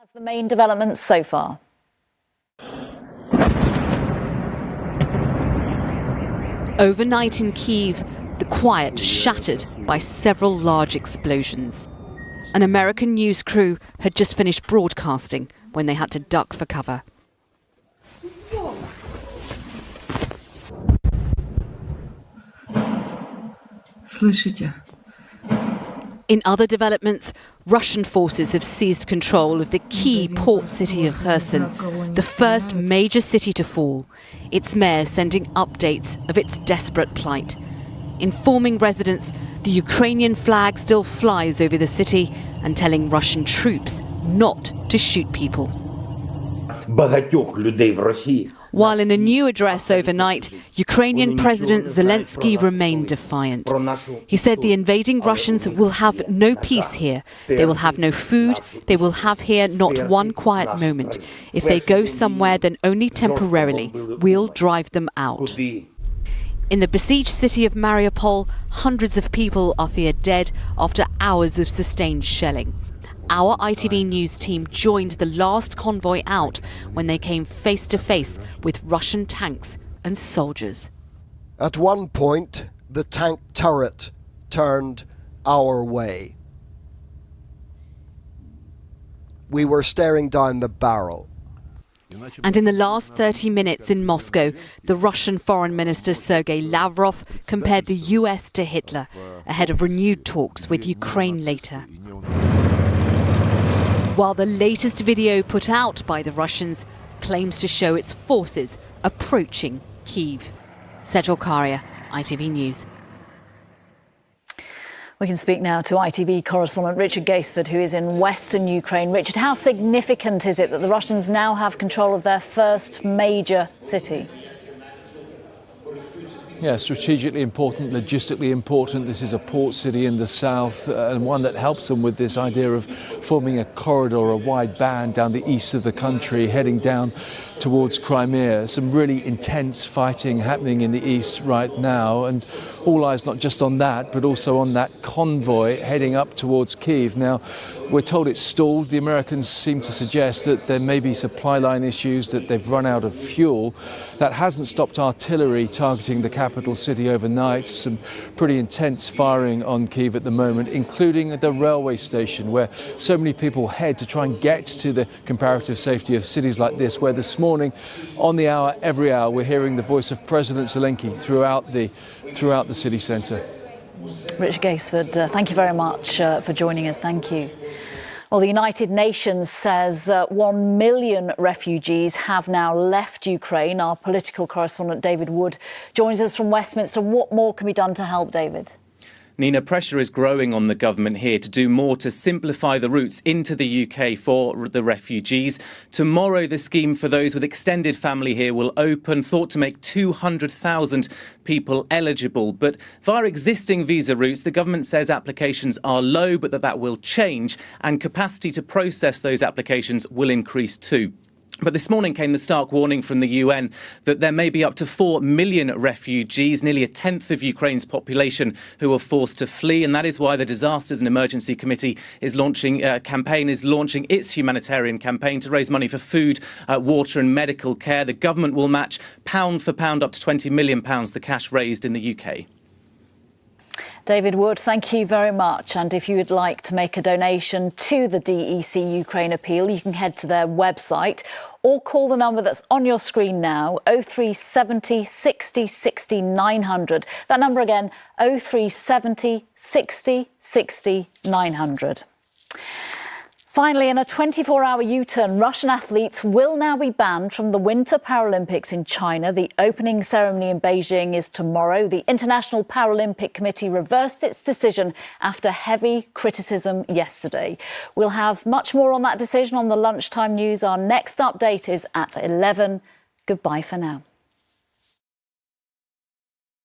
That's the main developments so far. Overnight in Kyiv, the quiet shattered by several large explosions. An American news crew had just finished broadcasting when they had to duck for cover. Слышите? In other developments, Russian forces have seized control of the key port city of Kherson, the first major city to fall, its mayor sending updates of its desperate plight. Informing residents the Ukrainian flag still flies over the city and telling Russian troops not to shoot people. While in a new address overnight, Ukrainian President Zelensky remained defiant. He said the invading Russians will have no peace here. They will have no food. They will have here not one quiet moment. If they go somewhere, then only temporarily. We'll drive them out. In the besieged city of Mariupol, hundreds of people are feared dead after hours of sustained shelling. Our ITV News team joined the last convoy out when they came face to face with Russian tanks and soldiers. At one point, the tank turret turned our way. We were staring down the barrel. And in the last 30 minutes in Moscow, the Russian Foreign Minister Sergei Lavrov compared the US to Hitler, ahead of renewed talks with Ukraine later. While the latest video put out by the Russians claims to show its forces approaching Kyiv. Sejal Karia, ITV News. We can speak now to ITV correspondent Richard Gaisford, who is in western Ukraine. Richard, how significant is it that the Russians now have control of their first major city? Yeah, strategically important, logistically important. This is a port city in the south and one that helps them with this idea of forming a corridor, a wide band down the east of the country, heading down towards Crimea. Some really intense fighting happening in the east right now, and all eyes not just on that, but also on that convoy heading up towards Kyiv. Now, we're told it's stalled. The Americans seem to suggest that there may be supply line issues, that they've run out of fuel. That hasn't stopped artillery targeting the capital city overnight. Some pretty intense firing on Kyiv at the moment, including at the railway station, where so many people head to try and get to the comparative safety of cities like this, where this morning, on the hour, every hour, we're hearing the voice of President Zelensky throughout the city centre. Richard Gaisford, thank you very much for joining us. Thank you. Well, the United Nations says 1 million refugees have now left Ukraine. Our political correspondent David Wood joins us from Westminster. What more can be done to help, David? Nina, pressure is growing on the government here to do more to simplify the routes into the UK for the refugees. Tomorrow, the scheme for those with extended family here will open, thought to make 200,000 people eligible. But via existing visa routes, the government says applications are low, but that will change, and capacity to process those applications will increase too. But this morning came the stark warning from the UN that there may be up to 4 million refugees, nearly a tenth of Ukraine's population, who are forced to flee. And that is why the Disasters and Emergency Committee is launching its humanitarian campaign to raise money for food, water and medical care. The government will match pound for pound up to £20 million, the cash raised in the UK. David Wood, thank you very much. And if you would like to make a donation to the DEC Ukraine appeal, you can head to their website or call the number that's on your screen now, 0370 60 60 900. That number again, 0370 60 60 900. Finally, in a 24-hour U-turn, Russian athletes will now be banned from the Winter Paralympics in China. The opening ceremony in Beijing is tomorrow. The International Paralympic Committee reversed its decision after heavy criticism yesterday. We'll have much more on that decision on the lunchtime news. Our next update is at 11. Goodbye for now.